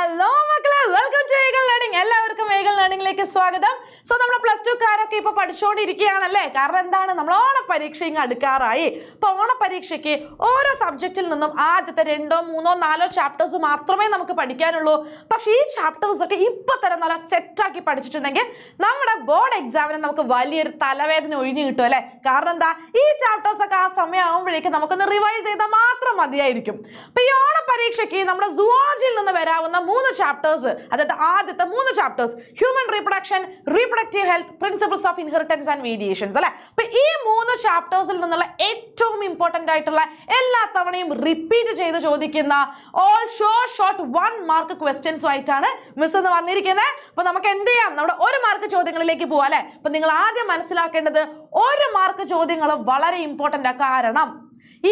Hello മക്കളെ, welcome to ഏഗൽ learning. എല്ലാവർക്കും ഏഗൽ ലേണിംഗിലേക്ക് സ്വാഗതം. സോ നമ്മൾ പ്ലസ് ടു കാരൊക്കെ ഇപ്പൊ പഠിച്ചുകൊണ്ടിരിക്കുകയാണല്ലേ. കാരണം എന്താണ്, നമ്മൾ ഓണപരീക്ഷ ഇങ്ങ് അടുക്കാറായി. ഇപ്പൊ ഓണപരീക്ഷയ്ക്ക് ഓരോ സബ്ജക്റ്റിൽ നിന്നും ആദ്യത്തെ 2, 3, 4 ചാപ്റ്റേഴ്സ് മാത്രമേ നമുക്ക് പഠിക്കാനുള്ളൂ. പക്ഷെ ഈ ചാപ്റ്റേഴ്സ് ഒക്കെ ഇപ്പൊ തന്നെ നല്ല സെറ്റാക്കി പഠിച്ചിട്ടുണ്ടെങ്കിൽ നമ്മുടെ ബോർഡ് എക്സാമിന് നമുക്ക് വലിയൊരു തലവേദന ഒഴിഞ്ഞു കിട്ടും അല്ലെ. കാരണം എന്താ, ഈ ചാപ്റ്റേഴ്സ് ഒക്കെ ആ സമയം ആകുമ്പോഴേക്കും നമുക്കൊന്ന് റിവൈസ് ചെയ്താൽ മാത്രം മതിയായിരിക്കും. അപ്പൊ ഈ ഓണപരീക്ഷയ്ക്ക് നമ്മുടെ സുവോളജിയിൽ നിന്ന് വരാവുന്ന 3 ചാപ്റ്റേഴ്സ്, അതായത് ആദ്യത്തെ 3 chapters human reproduction, reproductive health, principles of inheritance and variations അല്ലെ. അപ്പൊ ഈ 3 ചാപ്റ്റേഴ്സിൽ നിന്നുള്ള ഏറ്റവും ഇമ്പോർട്ടന്റ് ആയിട്ടുള്ള എല്ലാ തവണയും റിപ്പീറ്റ് ചെയ്ത് ചോദിക്കുന്ന ഓൾ ഷോർട്ട് 1 മാർക്ക് ക്വസ്റ്റ്യൻസും ആയിട്ടാണ് മിസ് എന്ന് വന്നിരിക്കുന്നത്. അപ്പൊ നമുക്ക് എന്ത് ചെയ്യാം, നമ്മുടെ 1 മാർക്ക് ചോദ്യങ്ങളിലേക്ക് പോവാം അല്ലെ. അപ്പൊ നിങ്ങൾ ആദ്യം മനസ്സിലാക്കേണ്ടത് 1 മാർക്ക് ചോദ്യങ്ങൾ വളരെ ഇമ്പോർട്ടന്റ്. കാരണം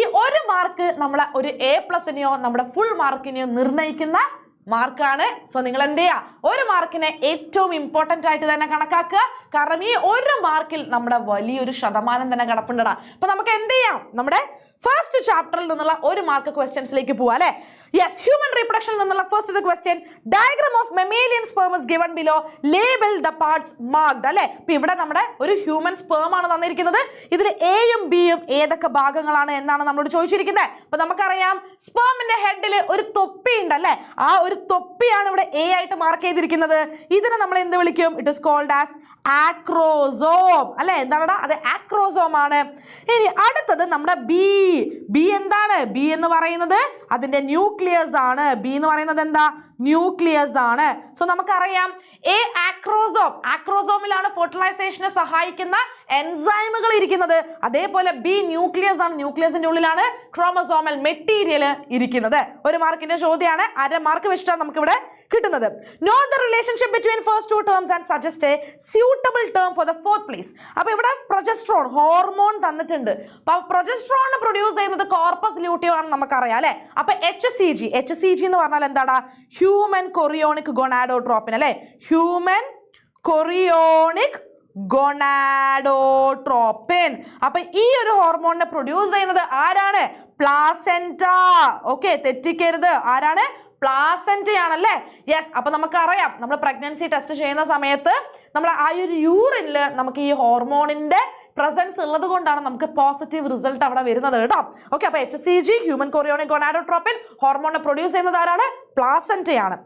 ഈ 1 മാർക്ക് നമ്മളെ ഒരു A+നെയോ നമ്മുടെ ഫുൾ മാർക്കിനെയോ നിർണ്ണയിക്കുന്ന മാർക്കാണ്. സോ നിങ്ങൾ എന്ത് ചെയ്യുക, 1 മാർക്കിനെ ഏറ്റവും ഇമ്പോർട്ടന്റ് ആയിട്ട് തന്നെ കണക്കാക്കുക. കാരണം ഈ 1 മാർക്കിൽ നമ്മുടെ വലിയൊരു ശതമാനം തന്നെ കിടപ്പുണ്ടടാ. അപ്പൊ നമുക്ക് എന്ത് ചെയ്യാം, നമ്മുടെ ഫസ്റ്റ് ചാപ്റ്ററിൽ നിന്നുള്ള 1 മാർക്ക് ക്വസ്റ്റ്യൻസിലേക്ക് പോവാം അല്ലെ. യെസ്, ഹ്യൂമൻ റീപ്രൊഡക്ഷനിൽ നിന്നുള്ള first question, diagram of mammalian sperm is given below, label the parts marked അല്ലെ. അപ്പൊ ഇവിടെ നമ്മുടെ ഒരു ഹ്യൂമൻ സ്പെർം ആണ് തന്നിരിക്കുന്നത്. ഇതിൽ എയും ബിയും ഏതൊക്കെ ഭാഗങ്ങളാണ് എന്നാണ് നമ്മളോട് ചോദിച്ചിരിക്കുന്നത്. അപ്പൊ നമുക്കറിയാം സ്പെർമിന്റെ ഹെഡിൽ ഒരു തൊപ്പി ഉണ്ട് അല്ലെ. ആ ഒരു തൊപ്പിയാണ് ഇവിടെ എ ആയിട്ട് മാർക്ക് ചെയ്തിരിക്കുന്നത്. ഇതിനെ നമ്മൾ എന്ത് വിളിക്കും? ഇറ്റ് ഇസ് കോൾഡ് ആസ് ആക്രോസോം അല്ലെ. എന്താണ് അത്? ആക്രോസോം ആണ്. ഇനി അടുത്തത് നമ്മുടെ ബി എന്താണ്? ബി എന്ന് പറയുന്നത് അതിന്റെ ന്യൂക്ലിയസ് ആണ്. ബി എന്ന് പറയുന്നത് എന്താ? ന്യൂക്ലിയസ് ആണ്. സോ നമുക്കറിയാം എ ആക്രോസോമിലാണ് ഫെർട്ടിലൈസേഷനെ സഹായിക്കുന്ന എൻസൈമുകൾ ഇരിക്കുന്നത്. അതേപോലെ ബി ന്യൂക്ലിയസ് ആണ്. ന്യൂക്ലിയസിന്റെ ഉള്ളിലാണ് ക്രോമസോമൽ മെറ്റീരിയൽ ഇരിക്കുന്നത്. 1 മാർക്കിന്റെ ചോദ്യമാണ്. 1/2 മാർക്ക് വെച്ചിട്ടാണ് നമുക്ക് ഇവിടെ കിട്ടുന്നത്. Note the relationship between first 2 terms and suggest a suitable term for the 4th place. അപ്പൊ ഇവിടെ പ്രൊജസ്ട്രോൺ ഹോർമോൺ തന്നിട്ടുണ്ട്. അപ്പൊ പ്രൊജസ്ട്രോൺ പ്രൊഡ്യൂസ് ചെയ്യുന്നത് കോർപ്പസ് ലൂട്ടിയം ആണെന്ന് നമുക്കറിയാം അല്ലെ. അപ്പൊ HCG എന്ന് പറഞ്ഞാൽ എന്താണ്? ഹ്യൂമൻ കൊറിയോണിക് ഗൊണാഡോട്രോപ്പിൻ അല്ലെ. Human chorionic gonadotropin. അപ്പൊ ഈ ഒരു ഹോർമോണിനെ പ്രൊഡ്യൂസ് ചെയ്യുന്നത് ആരാണ്? പ്ലാസെന്റ. ഓക്കെ, തെറ്റിക്കരുത്. ആരാണ്? പ്ലാസെന്റയാണല്ലേ. യെസ്, അപ്പൊ നമുക്കറിയാം നമ്മൾ പ്രഗ്നൻസി ടെസ്റ്റ് ചെയ്യുന്ന സമയത്ത് നമ്മൾ ആ ഒരു യൂറിനിൽ നമുക്ക് ഈ ഹോർമോണിന്റെ പ്രസൻസ് ഉള്ളത് കൊണ്ടാണ് നമുക്ക് പോസിറ്റീവ് റിസൾട്ട് അവിടെ വരുന്നത് കേട്ടോ. ഓക്കെ, അപ്പൊ HCG ഹ്യൂമൻ കൊറിയോണിക് ഗൊണാഡോട്രോപ്പിൻ ഹോർമോണിനെ പ്രൊഡ്യൂസ് ചെയ്യുന്നത് ആരാണ്? പ്ലാസെന്റയാണ്.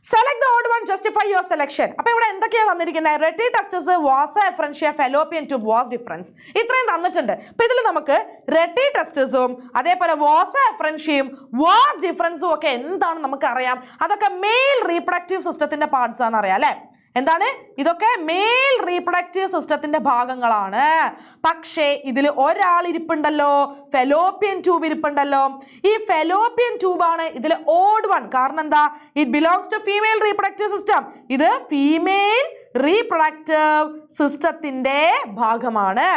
Select the odd one, justify your selection. അപ്പൊ ഇവിടെ എന്തൊക്കെയാണ് തന്നിരിക്കുന്നത്? Rete testis, vasa efferentia, fallopian tube, vas deferens, ഇത്രയും തന്നിട്ടുണ്ട്. അപ്പൊ ഇതിൽ നമുക്ക് റെറ്റി ടെസ്റ്റസും അതേപോലെ വാസ എഫ്രൻഷ്യയും വാസ് ഡിഫറൻസും ഒക്കെ എന്താണ് നമുക്കറിയാം. അതൊക്കെ മെയിൽ റീപ്രൊഡക്റ്റീവ് സിസ്റ്റത്തിന്റെ പാർട്സ് ആണെന്ന് അറിയാം അല്ലെ. എന്താണ് ഇതൊക്കെ? മെയിൽ റീപ്രൊഡക്റ്റീവ് സിസ്റ്റത്തിന്റെ ഭാഗങ്ങളാണ്. പക്ഷേ ഇതിൽ ഒരാൾ ഇരിപ്പുണ്ടല്ലോ, ഫെലോപ്പിയൻ ട്യൂബ് ഇരിപ്പുണ്ടല്ലോ. ഈ ഫെലോപ്പിയൻ ട്യൂബാണ് ഇതിൽ ഓഡ് വൺ. കാരണം എന്താ? It belongs to female reproductive system. ഇത് ഫീമെയിൽ റീപ്രൊഡക്റ്റീവ് സിസ്റ്റത്തിന്റെ ഭാഗമാണ്.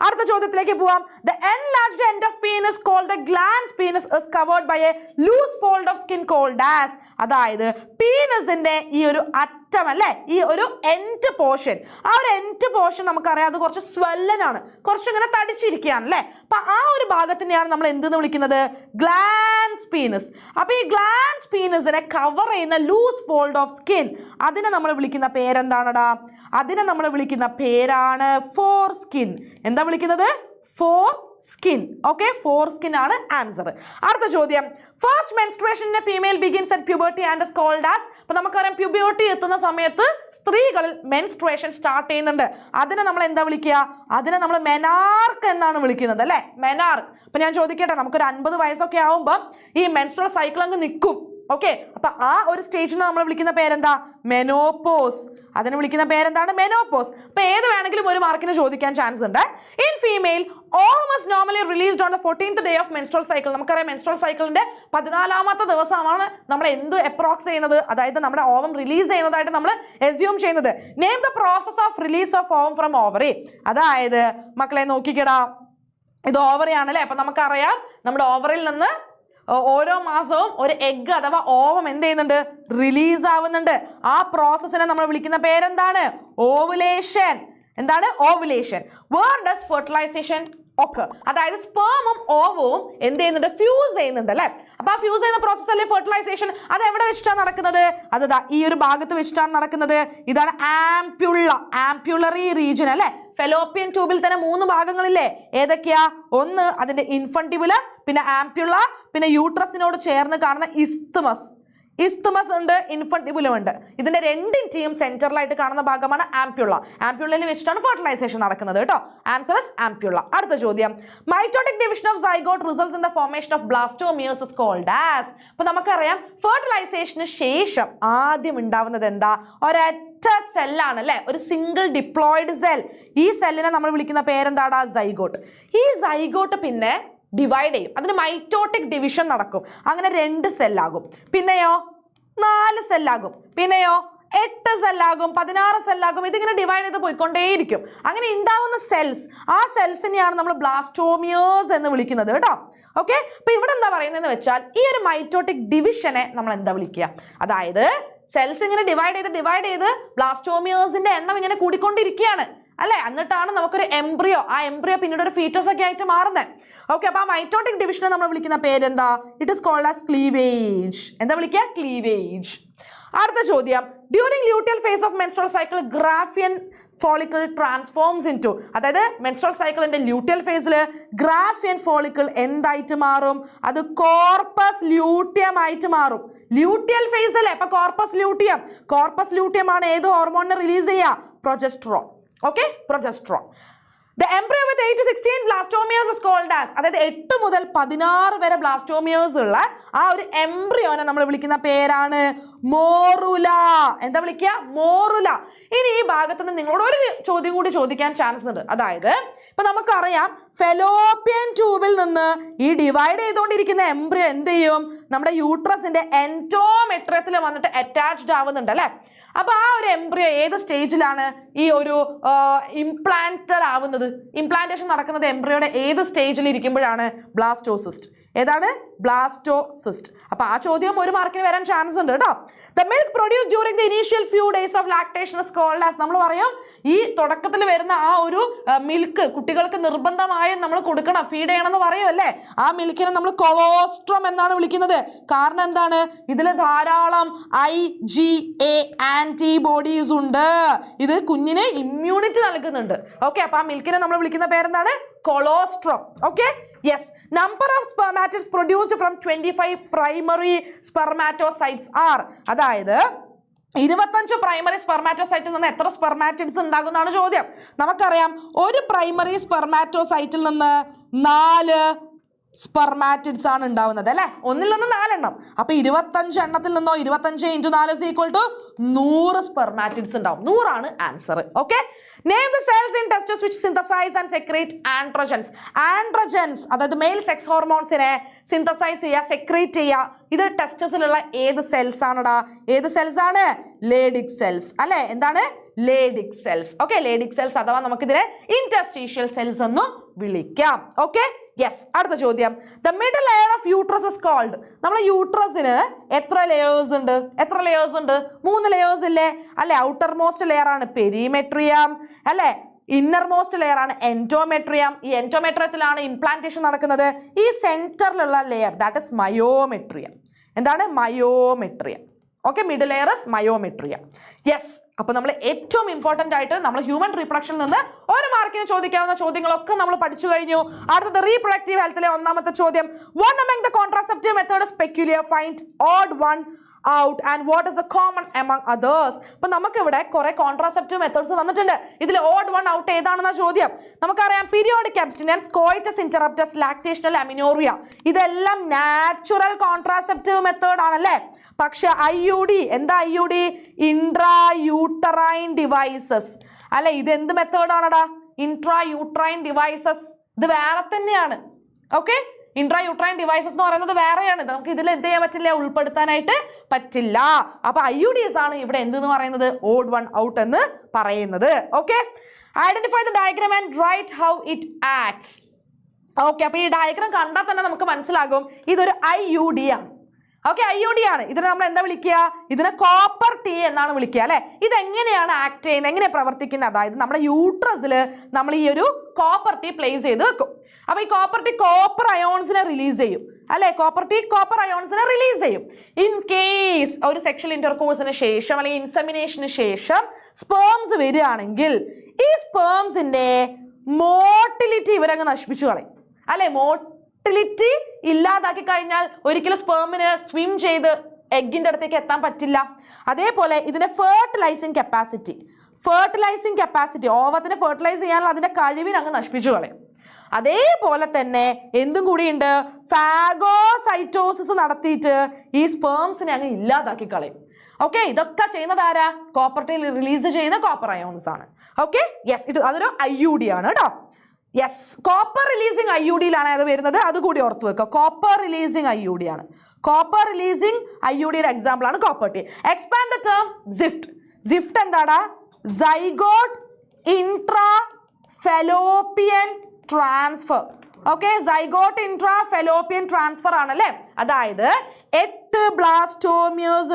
അടുത്ത ചോദ്യത്തിലേക്ക് പോവാം. The enlarged end of penis called the glans penis is covered by a loose fold of skin called as. അതായത് പീനസിന്റെ ഈ ഒരു അറ്റം അല്ലെ, ഈ ഒരു എൻഡ് പോർഷൻ, ആ ഒരു എൻഡ് പോർഷൻ നമുക്കറിയാം അത് കുറച്ച് സ്വെല്ലനാണ്, കുറച്ചിങ്ങനെ തടിച്ചിരിക്കുകയാണ് അല്ലെ. അപ്പൊ ആ ഒരു ഭാഗത്തിനെയാണ് നമ്മൾ എന്തെന്ന് വിളിക്കുന്നത്? Glans penis. അപ്പൊ ഈ ഗ്ലാൻസ് പീനസിനെ കവർ ചെയ്യുന്ന ലൂസ് ഫോൾഡ് ഓഫ് സ്കിൻ, അതിനെ നമ്മൾ വിളിക്കുന്ന പേരെന്താണടാ? അതിനെ നമ്മൾ വിളിക്കുന്ന പേരാണ് ഫോർ സ്കിൻ. എന്താ വിളിക്കുന്നത്? Foreskin. Okay, foreskin ആണ് ആൻസർ. അടുത്ത ചോദ്യം, first menstruation in a female begins at puberty and is called as. അപ്പൊ നമുക്കറിയാം പ്യൂബർട്ടി എത്തുന്ന സമയത്ത് സ്ത്രീകളിൽ മെൻസ്ട്രുവേഷൻ സ്റ്റാർട്ട് ചെയ്യുന്നുണ്ട്. അതിനെ നമ്മൾ എന്താ വിളിക്കുക? അതിനെ നമ്മൾ മെനാർക്ക് എന്നാണ് വിളിക്കുന്നത് അല്ലെ. മെനാർക്ക്. അപ്പൊ ഞാൻ ചോദിക്കട്ടെ, നമുക്കൊരു 50 വയസ്സൊക്കെ ആവുമ്പോൾ ഈ മെൻസ്ട്രുവൽ സൈക്കിൾ അങ്ങ് നിൽക്കും. ഓക്കെ, അപ്പൊ ആ ഒരു സ്റ്റേജിനെ നമ്മൾ വിളിക്കുന്ന പേരെന്താ? മെനോപോസ്. അതിനെ വിളിക്കുന്ന പേരെന്താണ്? മെനോപോസ്. അപ്പൊ ഏത് വേണമെങ്കിലും 1 മാർക്കിന് ചോദിക്കാൻ ചാൻസ് ഉണ്ട്. In female ovum is normally released on the 14th day of menstrual cycle. നമുക്കറിയാം മെൻസ്ട്രുവൽ സൈക്കിളിന്റെ 14ാമത്തെ ദിവസമാണ് നമ്മൾ എന്ത് അപ്രോക്സ് ചെയ്യുന്നത്, അതായത് നമ്മുടെ ഓവം റിലീസ് ചെയ്യുന്നതായിട്ട് നമ്മൾ എസ്യൂം ചെയ്യുന്നത്. Name the process of release of ovum from ovary. അതായത് മക്കളെ നോക്കിക്കടാ, ഇത് ഓവറി ആണല്ലേ. അപ്പൊ നമുക്കറിയാം നമ്മുടെ ഓവറിൽ നിന്ന് ഓരോ മാസവും ഒരു എഗ് അഥവാ ഓവം എന്ത് ചെയ്യുന്നുണ്ട്? റിലീസ് ആവുന്നുണ്ട്. ആ പ്രോസസ്സിനെ നമ്മൾ വിളിക്കുന്ന പേരെന്താണ്? ഓവുലേഷൻ. എന്താണ്? ഓവുലേഷൻ. വേർ ഡസ് ഫെർട്ടിലൈസേഷൻ ഒക്കെ. അതായത് സ്പേമും ഓവവും എന്ത് ചെയ്യുന്നുണ്ട്, ഫ്യൂസ് ചെയ്യുന്നുണ്ട് അല്ലെ. അപ്പൊ ആ ഫ്യൂസ് ചെയ്യുന്ന പ്രോസസ് അല്ലേ ഫെർട്ടിലൈസേഷൻ. അത് എവിടെ വെച്ചിട്ടാണ് നടക്കുന്നത്? അത് ഈ ഒരു ഭാഗത്ത് വെച്ചിട്ടാണ് നടക്കുന്നത്. ഇതാണ് ആംപ്യുള്ള, ആംപ്യുലറി റീജിയൻ അല്ലെ. ഫെലോപ്പിയൻ ട്യൂബിൽ തന്നെ 3 ഭാഗങ്ങളില്ലേ? ഏതൊക്കെയാ? ഒന്ന് അതിന്റെ ഇൻഫണ്ടിബുലം, പിന്നെ ആംപ്യുള്ള, പിന്നെ യൂട്രസിനോട് ചേർന്ന് കാണുന്ന ഇസ്തമസ്. ഇസ്തമസ് ഉണ്ട്, ഇൻഫണ്ടിബുലം ഉണ്ട്. ഇതിന്റെ രണ്ടിന്റെയും സെന്ററിലായിട്ട് കാണുന്ന ഭാഗമാണ് ആംപ്യുള്ള. ആംപ്യുള്ളയിൽ വെച്ചിട്ടാണ് ഫെർട്ടിലൈസേഷൻ നടക്കുന്നത് കേട്ടോ. Answer is ampulla. അടുത്ത ചോദ്യം, mitotic division of zygote results in the formation of blastomeres is called as. അപ്പൊ നമുക്കറിയാം ഫെർട്ടിലൈസേഷന് ശേഷം ആദ്യം ഉണ്ടാവുന്നത് എന്താ? ഒരൊറ്റ സെല്ലാണ് അല്ലെ, ഒരു സിംഗിൾ ഡിപ്ലോയിഡ് സെൽ. ഈ സെല്ലിനെ നമ്മൾ വിളിക്കുന്ന പേരെന്താടാ? സൈഗോട്ട്. ഈ സൈഗോട്ട് പിന്നെ ഡിവൈഡ് ചെയ്യും, അതിന് മൈറ്റോട്ടിക് ഡിവിഷൻ നടക്കും. അങ്ങനെ 2 സെല്ലാകും, പിന്നെയോ 4 സെല്ലാകും, പിന്നെയോ 8 സെല്ലാകും, 16 സെല്ലാകും. ഇതിങ്ങനെ ഡിവൈഡ് ചെയ്ത് പോയിക്കൊണ്ടേയിരിക്കും. അങ്ങനെ ഉണ്ടാവുന്ന സെൽസ്, ആ സെൽസിനെയാണ് നമ്മൾ ബ്ലാസ്റ്റോമിയേഴ്സ് എന്ന് വിളിക്കുന്നത് കേട്ടോ. ഓക്കെ, അപ്പൊ ഇവിടെ എന്താ പറയുന്നതെന്ന് വെച്ചാൽ ഈ ഒരു മൈറ്റോട്ടിക് ഡിവിഷനെ നമ്മൾ എന്താ വിളിക്കുക? അതായത് സെൽസ് ഇങ്ങനെ ഡിവൈഡ് ചെയ്ത് ബ്ലാസ്റ്റോമിയേഴ്സിന്റെ എണ്ണം ഇങ്ങനെ കൂടിക്കൊണ്ടിരിക്കുകയാണ് അല്ലെ. എന്നിട്ടാണ് നമുക്കൊരു എംബ്രിയോ, ആ എംബ്രിയോ പിന്നീട് ഒരു ഫീറ്റസ് ഒക്കെ ആയിട്ട് മാറുന്നത്. ഓക്കെ, അപ്പൊ ആ മൈറ്റോട്ടിക് ഡിവിഷനെ നമ്മൾ വിളിക്കുന്ന പേരെന്താ? It is called as cleavage. എന്താ വിളിക്കുക? ക്ലീവേജ്. അടുത്ത ചോദ്യം, during luteal phase of menstrual cycle Graafian follicle transforms into. അതായത് മെൻസ്ട്രൽ സൈക്കിളിന്റെ ലൂട്ടിയൽ ഫേസിൽ ഗ്രാഫിയൻ ഫോളിക്കിൾ എന്തായിട്ട് മാറും? അത് കോർപ്പസ് ലൂട്ടിയം ആയിട്ട് മാറും. ലൂട്ടിയൽ ഫേസ് അല്ലേ, അപ്പൊ കോർപ്പസ് ലൂട്ടിയം. കോർപ്പസ് ലൂട്ടിയം ആണ് ഏത് ഹോർമോണിനെ റിലീസ് ചെയ്യുക? Progesterone. Okay, progesterone. The embryo with 8 to 16 blastomeres is called as. അതായത് 8 മുതൽ 16 വരെ ബ്ലാസ്റ്റോമിയേഴ്സ് ഉള്ള ആ ഒരു എംബ്രിയോനെ നമ്മൾ വിളിക്കുന്ന പേരാണ് മോറുല. എന്താ വിളിക്കുക? മോറുല. ഇനി ഈ ഭാഗത്ത് നിന്ന് നിങ്ങളോട് ഒരു ചോദ്യം കൂടി ചോദിക്കാൻ ചാൻസ് ഉണ്ട്. അതായത് ഇപ്പൊ നമുക്കറിയാം ഫെലോപ്പിയൻ ട്യൂബിൽ നിന്ന് ഈ ഡിവൈഡ് ചെയ്തുകൊണ്ടിരിക്കുന്ന എംബ്രിയോ എന്ത് ചെയ്യും? നമ്മുടെ യൂട്രസിന്റെ എൻഡോമെട്രിയത്തിൽ വന്നിട്ട് അറ്റാച്ച്ഡ് ആവുന്നുണ്ട് അല്ലെ. അപ്പൊ ആ ഒരു എംബ്രിയോ ഏത് സ്റ്റേജിലാണ് ഈ ഒരു ഇംപ്ലാന്റഡ് ആവുന്നത്? ഇംപ്ലാന്റേഷൻ നടക്കുന്നത് എംബ്രിയോയുടെ ഏത് സ്റ്റേജിൽ ഇരിക്കുമ്പോഴാണ്? ബ്ലാസ്റ്റോസിസ്റ്റ്. ഏതാണ്? ബ്ലാസ്റ്റോസിസ്റ്റ്. അപ്പൊ ആ ചോദ്യം 1 മാർക്കിന് വരാൻ ചാൻസ് ഉണ്ട് കേട്ടോ. The milk produce during the initial few days of lactation is called as. നമ്മൾ പറയും ഈ തുടക്കത്തിൽ വരുന്ന ആ ഒരു മിൽക്ക് കുട്ടികൾക്ക് നിർബന്ധമായും നമ്മൾ കൊടുക്കണം, ഫീഡ് ചെയ്യണം എന്ന് പറയും അല്ലേ. ആ മിൽക്കിനെ നമ്മൾ കൊളോസ്ട്രം എന്നാണ് വിളിക്കുന്നത്. കാരണം എന്താണ്? ഇതിൽ ധാരാളം IgA ആന്റിബോഡീസ് ഉണ്ട്. ഇത് കുഞ്ഞിന് ഇമ്മ്യൂണിറ്റി നൽകുന്നുണ്ട്. ഓക്കെ, അപ്പൊ ആ മിൽക്കിനെ നമ്മൾ വിളിക്കുന്ന പേരെന്താണ്? Colostrum. Okay, yes. Number of spermatids produced from 25 primary spermatocytes are. അതായത് 25 പ്രൈമറി സ്പെർമാറ്റോസൈറ്റിൽ നിന്ന് എത്ര സ്പെർമാറ്റിഡ്സ് ഉണ്ടാകുന്നതാണ് ചോദ്യം. നമുക്കറിയാം ഒരു പ്രൈമറി സ്പെർമാറ്റോസൈറ്റിൽ നിന്ന് 4 സ്പെർമാറ്റിഡ്സ് ആണ് ഉണ്ടാവുന്നത് അല്ലെ. 1ൽ നിന്ന് 4 എണ്ണം. അപ്പൊ 25 എണ്ണത്തിൽ നിന്നോ 25 × 4 = 100 സ്പെർമാറ്റിഡ്സ് ഉണ്ടാവും. 100 ആണ് answer. Okay, name the cells in tests which synthesize and secrete androgens. Androgens അതായത് മെയിൽ സെക്സ് ഹോർമോൺസിനെ സിന്തസൈസ് ചെയ്യുക, സെക്രീറ്റ് ചെയ്യുക. ഇത് ടെസ്റ്റസിലുള്ള ഏത് സെൽസ് ആണടാ? ഏത് സെൽസ് ആണ്? ലേഡിക് സെൽസ് അല്ലെ. എന്താണ്? Leydig cells. Okay, Leydig cells അഥവാ നമുക്കിതിനെ ഇന്റർസ്റ്റീഷ്യൽ സെൽസ് എന്നും വിളിക്കാം. Okay, yes. അടുത്ത ചോദ്യം, the middle layer of uterus is called. നമ്മുടെ യൂട്രസിന് എത്ര ലെയേഴ്സ് ഉണ്ട്? 3 ലെയേഴ്സ് ഇല്ലേ അല്ലെ. ഔട്ടർ മോസ്റ്റ് ലെയർ ആണ് പെരിമെട്രിയം അല്ലെ. ഇന്നർ മോസ്റ്റ് ലെയർ ആണ് എൻഡോമെട്രിയം. ഈ എൻഡോമെട്രിയത്തിലാണ് ഇംപ്ലാന്റേഷൻ നടക്കുന്നത്. ഈ സെന്ററിലുള്ള ലെയർ ദാറ്റ് ഇസ് മയോമെട്രിയം. എന്താണ്? Myometrium. Okay, middle layer is myometrium. Yes. അപ്പൊ നമ്മൾ ഏറ്റവും ഇമ്പോർട്ടന്റ് ആയിട്ട് നമ്മൾ ഹ്യൂമൻ റീപ്രൊഡക്ഷനിൽ നിന്ന് 1 മാർക്കിന് ചോദിക്കാവുന്ന ചോദ്യങ്ങളൊക്കെ നമ്മൾ പഠിച്ചു കഴിഞ്ഞു. അടുത്തത് റീപ്രൊഡക്റ്റീവ് ഹെൽത്തിലെ 1ാമത്തെ ചോദ്യം, one among the contraceptive method is peculiar, find odd one out and what is the common among others. അപ്പൊ നമുക്ക് ഇവിടെ കുറെ കോൺട്രാസെപ്റ്റീവ് മെത്തേഡ്സ് തന്നിട്ടുണ്ട്. ഇതിൽ ഓഡ് വൺ ഔട്ട് ഏതാണെന്ന ചോദ്യം. നമുക്കറിയാം periodic abstinence, coitus interruptus, lactational amenorrhoea, ഇതെല്ലാം നാച്ചുറൽ കോൺട്രാസെപ്റ്റീവ് മെത്തേഡ് ആണല്ലേ. പക്ഷെ IUD എന്താ? IUD ഇൻട്രാ യൂട്ടറൈൻ ഡിവൈസസ് അല്ലെ. ഇത് എന്ത് മെത്തേഡ് ആണടാ? Intra uterine devices. ഇത് വേറെ തന്നെയാണ്. ഓക്കെ, ഇൻട്രാ യൂട്രൈൻ ഡിവൈസസ് എന്ന് പറയുന്നത് വേറെയാണ്. നമുക്ക് ഇതിൽ എന്ത് ചെയ്യാൻ പറ്റില്ല? ഉൾപ്പെടുത്താനായിട്ട് പറ്റില്ല. അപ്പൊ IUDs ആണ് ഇവിടെ എന്തെന്ന് പറയുന്നത്? ഓഡ് വൺ ഔട്ട് എന്ന് പറയുന്നത്. Okay, identify the diagram and write how it acts. Okay, അപ്പൊ ഈ ഡയഗ്രാം കണ്ടാൽ തന്നെ നമുക്ക് മനസ്സിലാകും ഇതൊരു IUD ആണ്. ഓക്കെ, IUD ആണ്. ഇതിനെ നമ്മൾ എന്താ വിളിക്കുക? ഇതിനെ കോപ്പർ ടി എന്നാണ് വിളിക്കുക അല്ലെ. ഇതെങ്ങനെയാണ് ആക്ട് ചെയ്യുന്നത്, എങ്ങനെ പ്രവർത്തിക്കുന്നത്? അതായത് നമ്മുടെ യൂട്രസിൽ നമ്മൾ ഈ ഒരു കോപ്പർ ടി പ്ലേസ് ചെയ്ത് വെക്കും. അപ്പൊ ഈ കോപ്പർ ടി കോപ്പർ അയോൺസിനെ റിലീസ് ചെയ്യും അല്ലെ. കോപ്പർ ടി കോപ്പർ അയോൺസിനെ റിലീസ് ചെയ്യും. ഇൻ കേസ് ഒരു സെക്ഷൽ ഇന്റർകോഴ്സിന് ശേഷം അല്ലെങ്കിൽ ഇൻസെമിനേഷന് ശേഷം സ്പേംസ് വരികയാണെങ്കിൽ ഈ സ്പേംസിന്റെ മോട്ടിലിറ്റി ഇവരങ്ങ് നശിപ്പിച്ചു കളയും അല്ലെ. മോട്ടിലിറ്റി ഇല്ലാതാക്കി കഴിഞ്ഞാൽ ഒരിക്കലും സ്പേമിന് സ്വിം ചെയ്ത് എഗ്ഗിന്റെ അടുത്തേക്ക് എത്താൻ പറ്റില്ല. അതേപോലെ ഇതിന്റെ ഫെർട്ടിലൈസിങ് കപ്പാസിറ്റി ഓവത്തിനെ ഫെർട്ടിലൈസ് ചെയ്യാനുള്ള അതിന്റെ കഴിവിനെ അങ്ങ് നശിപ്പിച്ചു കളയും. അതേപോലെ തന്നെ എന്തും കൂടിയുണ്ട്, ഫാഗോസൈറ്റോസിസ് നടത്തിയിട്ട് ഈ സ്പേംസിനെ അങ്ങ് ഇല്ലാതാക്കി കളയും. ഓക്കെ, ഇതൊക്കെ ചെയ്യുന്നത് ആരാ? കോപ്പർ ടി റിലീസ് ചെയ്യുന്ന കോപ്പർ അയോൺസ് ആണ്. ഓക്കെ, യെസ്, അതൊരു IUD ആണ് കേട്ടോ. യെസ്, കോപ്പർ റിലീസിങ് IUDയിലാണ് അത് വരുന്നത്, അതുകൂടി ഓർത്ത് വെക്കുക. കോപ്പർ റിലീസിങ് IUD ആണ്. കോപ്പർ റിലീസിങ് IUDയുടെ എക്സാമ്പിൾ ആണ് copper T. Expand the term ZIFT. ZIFT എന്താടാ? Zygote intra fallopian transfer. Okay, zygote intra fallopian transfer ആണല്ലേ. അതായത് 8 ബ്ലാസ്റ്റോമിയേഴ്സ്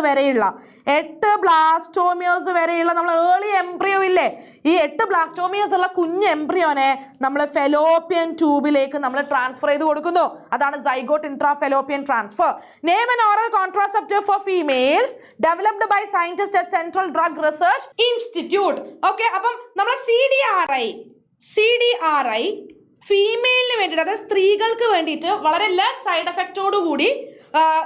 വരെയുള്ള നമ്മൾ ഏർലി എംബ്രിയോ ഇല്ലേ, ഈ 8 ബ്ലാസ്റ്റോമിയേഴ്സ് ഉള്ള കുഞ്ഞ് എംബ്രിയോനെ നമ്മൾ ഫെലോപ്പിയൻ ട്യൂബിലേക്ക് നമ്മൾ ട്രാൻസ്ഫർ ചെയ്ത് കൊടുക്കുന്നു. അതാണ് zygote intra fallopian transfer. Name an oral contraceptive for females developed by scientist at central drug research institute. Okay, അപ്പം നമ്മൾ CDRI ഫീമെയിലിന് വേണ്ടിയിട്ട്, അതായത് സ്ത്രീകൾക്ക് വേണ്ടിയിട്ട് വളരെ ലെസ് സൈഡ് എഫക്റ്റോട് കൂടി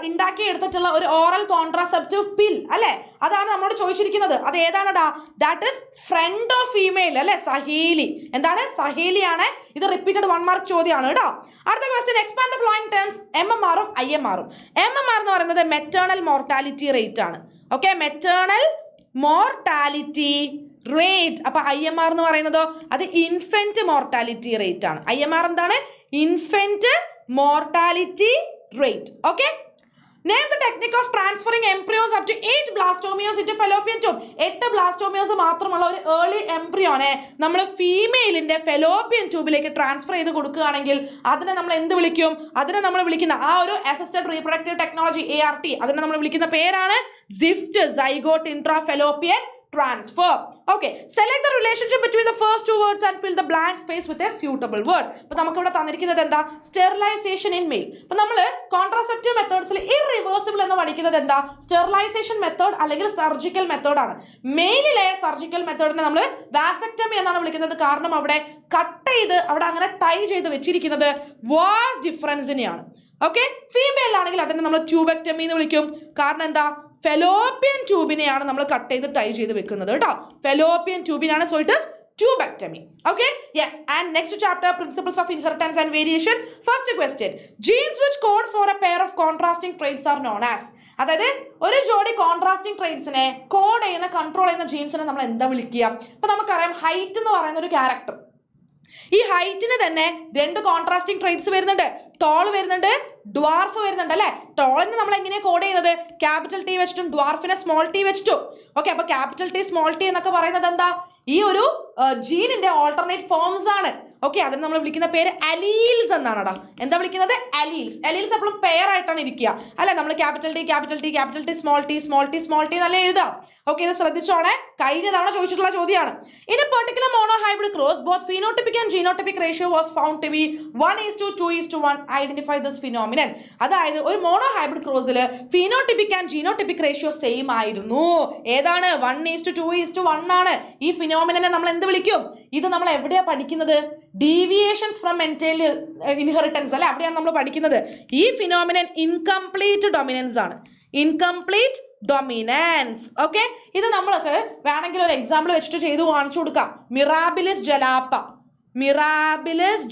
ഉണ്ടാക്കിയെടുത്തിട്ടുള്ള ഒരു ഓറൽ കോൺട്രാസെപ്റ്റീവ് പിൽ അല്ലെ. അതാണ് നമ്മളോട് ചോദിച്ചിരിക്കുന്നത്. അത് ഏതാണടാ? That is friend of female അല്ലെ, സഹേലി. എന്താണ്? സഹേലിയാണ്. ഇത് റിപ്പീറ്റഡ് 1 മാർക്ക് ചോദ്യമാണ് കേട്ടോ. അടുത്ത question, expand the following terms MMRഉം IMRഉം. MMR എന്ന് പറയുന്നത് മെറ്റേണൽ മോർട്ടാലിറ്റി റേറ്റ് ആണ്. Okay, maternal mortality rate. അപ്പൊ IMR എന്ന് പറയുന്നതോ അത് ഇൻഫന്റ് മോർട്ടാലിറ്റി റേറ്റ് ആണ്. IMR എന്താണ്? Infant mortality rate. Okay, name the technique of transferring embryos up to 8 blastomeres into fallopian tube. 8 blastomeres മാത്രമുള്ള ഒരു ഏർലി എംബ്രിയോനെ നമ്മൾ ഫീമെയിലിന്റെ ഫെലോപ്പിയൻ ട്യൂബിലേക്ക് ട്രാൻസ്ഫർ ചെയ്ത് കൊടുക്കുകയാണെങ്കിൽ അതിനെ നമ്മൾ എന്ത് വിളിക്കും? അതിനെ നമ്മൾ വിളിക്കുന്ന ആ ഒരു അസിസ്റ്റഡ് റീപ്രൊഡക്റ്റീവ് ടെക്നോളജി ART, അതിനെ നമ്മൾ വിളിക്കുന്ന പേരാണ് ZIFT, zygote intra fallopian transfer. Okay, select the relationship between the first two words and fill the blank space with a suitable word. അപ്പോൾ നമുക്ക് ഇവിടെ തന്നിരിക്കുന്നത് എന്താ? Sterilisation in male. അപ്പോൾ നമ്മൾ കോൺട്രാസെപ്റ്റീവ് മെത്തേഡ്സിൽ ഇറിവേഴ്സിബിൾ എന്ന് പഠിക്കുന്നത് എന്താ? സ്റ്റെറിലൈസേഷൻ മെത്തേഡ് അല്ലെങ്കിൽ സർജിക്കൽ മെത്തേഡ് ആണ്. മെയിലിലെ സർജിക്കൽ മെത്തേഡിനെ നമ്മൾ വാസക്ടമി എന്നാണ് വിളിക്കുന്നത്. കാരണം അവിടെ കട്ട് ചെയ്ത് അവിടെ അങ്ങനെ ടൈ ചെയ്ത് വെച്ചിരിക്കുന്നത് വാസ് ഡിഫറൻസിനെയാണ്. ഓക്കെ, ഫീമെയിലാണെങ്കിൽ അതിനെ നമ്മൾ ട്യൂബെക്ടമി എന്ന് വിളിക്കും. കാരണം എന്താ? ഫെലോപ്പിയൻ ട്യൂബിനെയാണ് നമ്മൾ കട്ട് ചെയ്ത് ടൈ ചെയ്ത് വെക്കുന്നത് കേട്ടോ. ഫെലോപ്പിയൻ ട്യൂബിനാണ്. So it is tubectomy. Okay, yes. And next chapter, principles of inheritance and variation. First question, genes which code for a pair of contrasting traits are known as. അതായത് ഒരു ജോഡി contrasting ട്രേറ്റ്സിനെ code ചെയ്യുന്ന control ചെയ്യുന്ന ജീൻസിനെ നമ്മൾ എന്താ വിളിക്കുക? അപ്പൊ നമുക്കറിയാം ഹൈറ്റ് എന്ന് പറയുന്ന ഒരു ക്യാരക്ടർ. ഈ ഹൈറ്റിന് തന്നെ 2 കോൺട്രാസ്റ്റിംഗ് ട്രേറ്റ്സ് വരുന്നുണ്ട്. ടോൾ വരുന്നുണ്ട്, ഡ്വാർഫ് വരുന്നുണ്ട് അല്ലെ. ടോളിന് നമ്മൾ എങ്ങനെയാ കോഡ് ചെയ്യുന്നത്? ക്യാപിറ്റൽ T വെച്ചിട്ടും ഡ്വാർഫിനെ സ്മോൾ t വെച്ചിട്ടും. ഓക്കെ, അപ്പൊ ക്യാപിറ്റൽ T സ്മോൾ t എന്നൊക്കെ പറയുന്നത് എന്താ? ഈ ഒരു ജീനിന്റെ ഓൾട്ടർനേറ്റ് ഫോംസ് ആണ്. ഓക്കെ, അതിന് നമ്മൾ വിളിക്കുന്ന പേര് അലീൽസ് എന്നാണ്. എന്താ വിളിക്കുന്നത്? അലീൽസ്. അലീൽസ് എപ്പോഴും പെയർ ആയിട്ടാണ് ഇരിക്കുക അല്ലെ. നമ്മൾ ക്യാപിറ്റൽ T സ്മോൾ t നല്ല എഴുതാം. ഓക്കെ, ഇത് ശ്രദ്ധിച്ചോണേ, കഴിഞ്ഞ തവണ ചോദിച്ചിട്ടുള്ള ചോദ്യമാണ്. In a particular monohybrid cross both phenotypic and genotypic ratio was found to be 1:2:1. Identify this phenomenon. അതായത് ഒരു മോണോഹൈബ്രിഡ് ക്രോസിൽ phenotypic and genotypic ratio same ആയിരുന്നു. ഏതാണ്? 1:2:1 ആണ്. ഈ ഫിനോമിനനെ നമ്മൾ എന്ത് വിളിക്കും? ഇത് നമ്മൾ എവിടെയാ പഠിക്കുന്നത്? ഡീവിയേഷൻസ് ഫ്രം മെന്റൽ ഇൻഹെറിറ്റൻസ് അല്ലെ, അവിടെയാണ് നമ്മൾ പഠിക്കുന്നത്. ഈ ഫിനോമിനൻ ഇൻകംപ്ലീറ്റ് ഡൊമിനൻസ് ആണ്. Incomplete dominance. ഓക്കെ, ഇത് നമ്മൾക്ക് വേണമെങ്കിൽ ഒരു എക്സാമ്പിൾ വെച്ചിട്ട് ചെയ്ത് കാണിച്ചു കൊടുക്കാം. മിറാബിലിസ്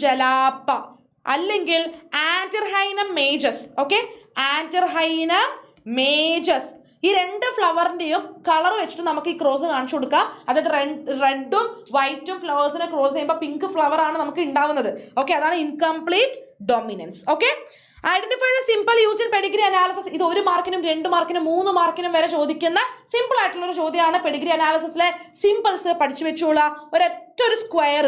ജലാപ്പ അല്ലെങ്കിൽ Antirrhinum majus. Okay, Antirrhinum majus. ഈ 2 ഫ്ലവറിന്റെയും കളർ വെച്ചിട്ട് നമുക്ക് ഈ ക്രോസ് കാണിച്ചു കൊടുക്കാം. അതായത് റെഡും വൈറ്റും ഫ്ലവേഴ്സിനെ ക്രോസ് ചെയ്യുമ്പോൾ പിങ്ക് ഫ്ലവർ ആണ് നമുക്ക് ഉണ്ടാവുന്നത്. ഓക്കെ, അതാണ് incomplete dominance. Okay, identify the simple used in Pedigree analysis. ഇത് 1 മാർക്കിനും 2 മാർക്കിനും 3 മാർക്കിനും വരെ ചോദിക്കുന്ന സിമ്പിൾ ആയിട്ടുള്ള ഒരു ചോദ്യമാണ്. പെഡിഗ്രി അനാലിസിസിലെ സിമ്പിൾസ് പഠിച്ചു വെച്ചോളാം. ഒരൊറ്റ ഒരു സ്ക്വയർ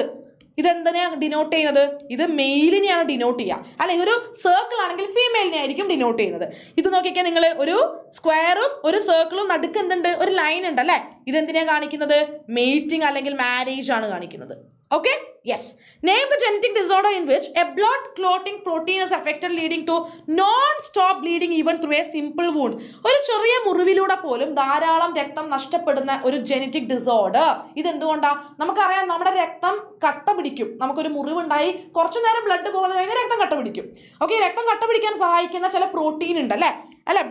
ഇതെന്തിനാണ് ഡിനോട്ട് ചെയ്യുന്നത്? ഇത് മെയിലിനെയാണ് ഡിനോട്ട് ചെയ്യുക. അല്ലെങ്കിൽ ഒരു സർക്കിൾ ആണെങ്കിൽ ഫീമെയിലിനെ ആയിരിക്കും ഡിനോട്ട് ചെയ്യുന്നത്. ഇത് നോക്കിക്കാൻ നിങ്ങൾ ഒരു സ്ക്വയറും ഒരു സർക്കിളും നടുക്ക് എന്തുണ്ട്? ഒരു ലൈൻ ഉണ്ട് അല്ലേ? ഇതെന്തിനാണ് കാണിക്കുന്നത്? മേറ്റിംഗ് അല്ലെങ്കിൽ മാരേജ് ആണ് കാണിക്കുന്നത്. Okay? Yes. Name the genetic disorder in which a blood clotting protein is affected leading to non-stop bleeding even through a simple wound. ഒരു ചെറിയ മുറിവിലൂടെ പോലും ധാരാളം രക്തം നഷ്ടപ്പെടുന്ന ഒരു ജനറ്റിക് ഡിസോർഡർ. ഇതെന്തുകൊണ്ടാ? നമുക്കറിയാം നമ്മുടെ രക്തം കട്ട പിടിക്കും. നമുക്കൊരു മുറിവുണ്ടായി കുറച്ചു നേരം ബ്ലഡ് പോകുന്നത് കഴിഞ്ഞാൽ രക്തം കട്ട പിടിക്കും. ഓക്കെ, രക്തം കട്ട പിടിക്കാൻ സഹായിക്കുന്ന ചില പ്രോട്ടീൻ ഉണ്ട് അല്ലേ?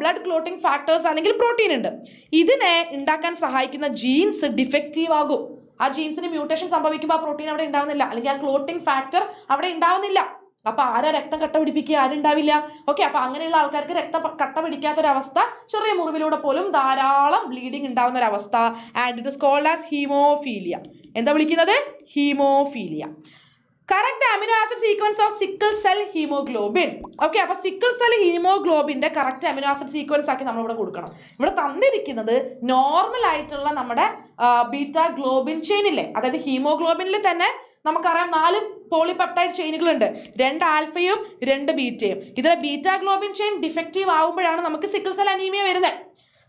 ബ്ലഡ് ക്ലോട്ടിംഗ് ഫാക്ടേഴ്സ് അല്ലെങ്കിൽ പ്രോട്ടീൻ ഉണ്ട്. ഇതിനെ ഉണ്ടാക്കാൻ സഹായിക്കുന്ന ജീൻസ് ഡിഫക്റ്റീവ് ആകും. ആ ജീൻസിന് മ്യൂട്ടേഷൻ സംഭവിക്കുമ്പോൾ ആ പ്രോട്ടീൻ അവിടെ ഉണ്ടാവുന്നില്ല, അല്ലെങ്കിൽ ആ ക്ലോട്ടിംഗ് ഫാക്ടർ അവിടെ ഉണ്ടാവുന്നില്ല. അപ്പൊ ആരാ രക്തം കട്ട പിടിപ്പിക്കുക? ആരുണ്ടാവില്ല. ഓക്കെ, അപ്പൊ അങ്ങനെയുള്ള ആൾക്കാർക്ക് രക്തം കട്ട പിടിക്കാത്തൊരവസ്ഥ, ചെറിയ മുറിവിലൂടെ പോലും ധാരാളം ബ്ലീഡിങ് ഉണ്ടാവുന്ന ഒരു അവസ്ഥ. And it is called as haemophilia. എന്താ വിളിക്കുന്നത്? Haemophilia. Correct the amino acid sequence of sickle cell hemoglobin. Okay, അപ്പൊ സിക്കിൾ സെൽ ഹീമോഗ്ലോബിന്റെ കറക്റ്റ് അമിനോ ആസിഡ് സീക്വൻസ് ആക്കി നമ്മൾ ഇവിടെ കൊടുക്കണം. ഇവിടെ തന്നിരിക്കുന്നത് നോർമൽ ആയിട്ടുള്ള നമ്മുടെ ബീറ്റാ ഗ്ലോബിൻ ചെയിൻ ഇല്ലേ, അതായത് ഹീമോഗ്ലോബിനിൽ തന്നെ നമുക്കറിയാം 4 പോളിപെപ്റ്റൈഡ് ചെയിനുകൾ ഉണ്ട്, 2 ആൽഫയും 2 ബീറ്റയും. ഇതിലെ ബീറ്റാ ഗ്ലോബിൻ ചെയിൻ ഡിഫക്റ്റീവ് ആവുമ്പോഴാണ് നമുക്ക് സിക്കിൾ സെൽ അനീമിയ വരുന്നത്.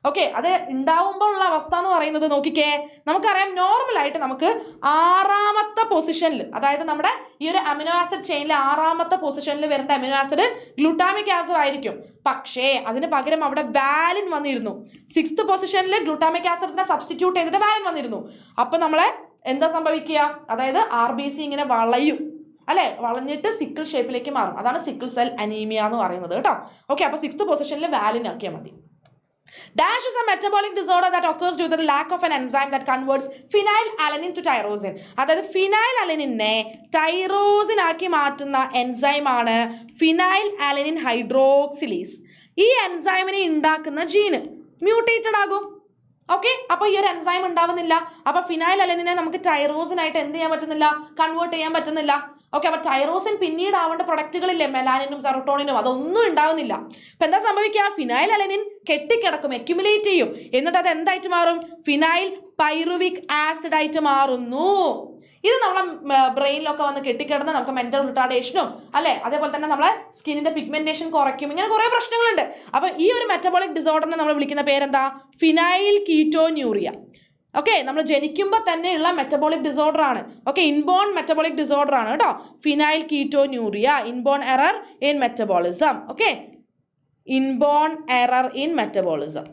ഓക്കെ, അത് ഉണ്ടാവുമ്പോൾ ഉള്ള അവസ്ഥ എന്ന് പറയുന്നത് നോക്കിക്കേ, നമുക്കറിയാം നോർമൽ ആയിട്ട് നമുക്ക് 6ാമത്തെ പൊസിഷനിൽ, അതായത് നമ്മുടെ ഈ ഒരു അമിനോ ആസിഡ് ചെയിനിൽ 6ാമത്തെ പൊസിഷനിൽ വരേണ്ട അമിനോ ആസിഡ് ഗ്ലൂട്ടാമിക് ആസിഡ് ആയിരിക്കും. പക്ഷേ അതിന് പകരം അവിടെ വാലിൻ വന്നിരുന്നു. 6th പൊസിഷനിൽ ഗ്ലൂട്ടാമിക് ആസിഡിനെ സബ്സ്റ്റിറ്റ്യൂട്ട് ചെയ്തിട്ട് വാലിൻ വന്നിരുന്നു. അപ്പൊ നമ്മളെ എന്താ സംഭവിക്കുക? അതായത് RBC ഇങ്ങനെ വളയും അല്ലെ, വളഞ്ഞിട്ട് സിക്കിൾ ഷേപ്പിലേക്ക് മാറും. അതാണ് സിക്കിൾ സെൽ അനീമിയ എന്ന് പറയുന്നത് കേട്ടോ. ഓക്കെ, അപ്പൊ 6th പൊസിഷനിൽ വാലിൻ ആക്കിയാൽ മതി. Dash is a metabolic disorder that occurs due to the lack of an enzyme that converts phenylalanine to tyrosine. അതായത് ഫിനൈലാലനിനെ ടൈറോസിൻ ആക്കി മാറ്റുന്ന എൻസൈം ആണ് ഫിനൈലാലനിൻ ഹൈഡ്രോക്സിലേസ്. ഈ എൻസൈമിനെ ഉണ്ടാക്കുന്ന ജീന് മ്യൂട്ടേറ്റഡ് ആകും. ഓക്കെ, അപ്പൊ ഈ ഒരു എൻസൈം ഉണ്ടാവുന്നില്ല. അപ്പൊ ഫിനൈലാലനിനെ നമുക്ക് ടൈറോസിൻ ആയിട്ട് എന്ത് ചെയ്യാൻ പറ്റുന്നില്ല? കൺവേർട്ട് ചെയ്യാൻ പറ്റുന്നില്ല. ഓക്കെ, അപ്പൊ ടൈറോസിൻ പിന്നീട് ആവേണ്ട പ്രൊഡക്റ്റുകളില്ലേ, മെലാനിനും സെറോട്ടോണിനും, അതൊന്നും ഉണ്ടാവുന്നില്ല. അപ്പൊ എന്താ സംഭവിക്കുക? ഫിനൈലാലനിൻ കെട്ടിക്കിടക്കും, അക്യുമുലേറ്റ് ചെയ്യും. എന്നിട്ട് അത് എന്തായിട്ട് മാറും? ഫിനൈൽ പൈറുവിക് ആസിഡ് ആയിട്ട് മാറുന്നു. ഇത് നമ്മളെ ബ്രെയിനിലൊക്കെ വന്ന് കെട്ടിക്കിടന്ന് നമുക്ക് മെന്റൽ റിട്ടാർഡേഷനും അല്ലെ, അതേപോലെ തന്നെ നമ്മളെ സ്കിന്നിന്റെ പിഗ്മെന്റേഷൻ കുറയ്ക്കും. ഇങ്ങനെ കുറെ പ്രശ്നങ്ങളുണ്ട്. അപ്പൊ ഈ ഒരു മെറ്റബോളിക് ഡിസോർഡറിനെ നമ്മൾ വിളിക്കുന്ന പേരെന്താ? Phenyl ketonuria. ഓക്കെ, നമ്മൾ ജനിക്കുമ്പോൾ തന്നെയുള്ള മെറ്റബോളിക് ഡിസോർഡർ ആണ്. ഓക്കെ, ഇൻബോൺ മെറ്റബോളിക് ഡിസോർഡർ ആണ് കേട്ടോ. Phenyl ketonuria, inborn error in metabolism. Okay, inborn error in metabolism.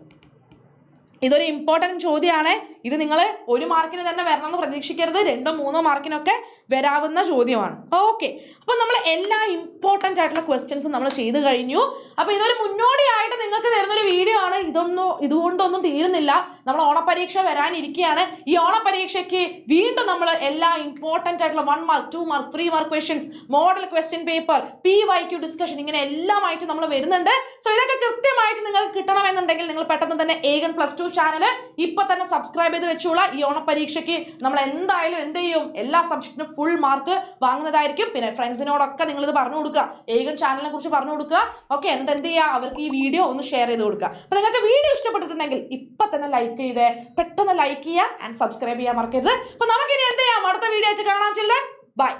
ഇതൊരു ഇമ്പോർട്ടൻറ്റ് ചോദ്യമാണ്. ഇത് നിങ്ങൾ 1 മാർക്കിന് തന്നെ വരണമെന്ന് പ്രതീക്ഷിക്കരുത്. 2, 3 മാർക്കിനൊക്കെ വരാവുന്ന ചോദ്യമാണ്. ഓക്കെ, അപ്പോൾ നമ്മൾ എല്ലാ ഇമ്പോർട്ടൻ്റ് ആയിട്ടുള്ള ക്വസ്റ്റ്യൻസും നമ്മൾ ചെയ്ത് കഴിഞ്ഞു. അപ്പോൾ ഇതൊരു മുന്നോടിയായിട്ട് നിങ്ങൾക്ക് തരുന്നൊരു വീഡിയോ ആണ്. ഇതുകൊണ്ടൊന്നും തീരുന്നില്ല. നമ്മൾ ഓണപ്പരീക്ഷ വരാനിരിക്കുകയാണ്. ഈ ഓണപ്പരീക്ഷയ്ക്ക് വീണ്ടും നമ്മൾ എല്ലാ ഇമ്പോർട്ടൻ്റ് ആയിട്ടുള്ള 1 mark 2 mark 3 mark questions, model question paper, PYQ discussion, ഇങ്ങനെ എല്ലാമായിട്ട് നമ്മൾ വരുന്നുണ്ട്. സോ ഇതൊക്കെ കൃത്യമായിട്ട് നിങ്ങൾക്ക് കിട്ടണമെന്നുണ്ടെങ്കിൽ നിങ്ങൾ പെട്ടെന്ന് തന്നെ ഏഗൻ +2 ചാനൽ ഇപ്പൊ തന്നെ സബ്സ്ക്രൈബ് ചെയ്ത് വെച്ചോളാം. ഈ ഓണപ്പരീക്ഷയ്ക്ക് നമ്മൾ എന്തായാലും എന്ത് ചെയ്യും? എല്ലാ സബ്ജക്റ്റിനും ഫുൾ മാർക്ക് വാങ്ങുന്നതായിരിക്കും. പിന്നെ ഫ്രണ്ട്സിനോടൊക്കെ നിങ്ങൾ ഇത് പറഞ്ഞു കൊടുക്കുക, ഏഗൻ ചാനലിനെ കുറിച്ച് പറഞ്ഞു കൊടുക്കുക. ഓക്കെ, എന്നിട്ട് എന്ത് ചെയ്യുക? അവർക്ക് ഈ വീഡിയോ ഒന്ന് ഷെയർ ചെയ്ത് കൊടുക്കുക. അപ്പൊ നിങ്ങൾക്ക് വീഡിയോ ഇഷ്ടപ്പെട്ടിട്ടുണ്ടെങ്കിൽ ഇപ്പൊ തന്നെ ലൈക്ക് ചെയ്ത് പെട്ടെന്ന് ലൈക്ക് ചെയ്യുക ആൻഡ് സബ്സ്ക്രൈബ് ചെയ്യാൻ മറക്കരുത്. അപ്പൊ നമുക്കിനി എന്ത് ചെയ്യാം? അടുത്ത വീഡിയോ ആയിട്ട് കാണാം. Children, by.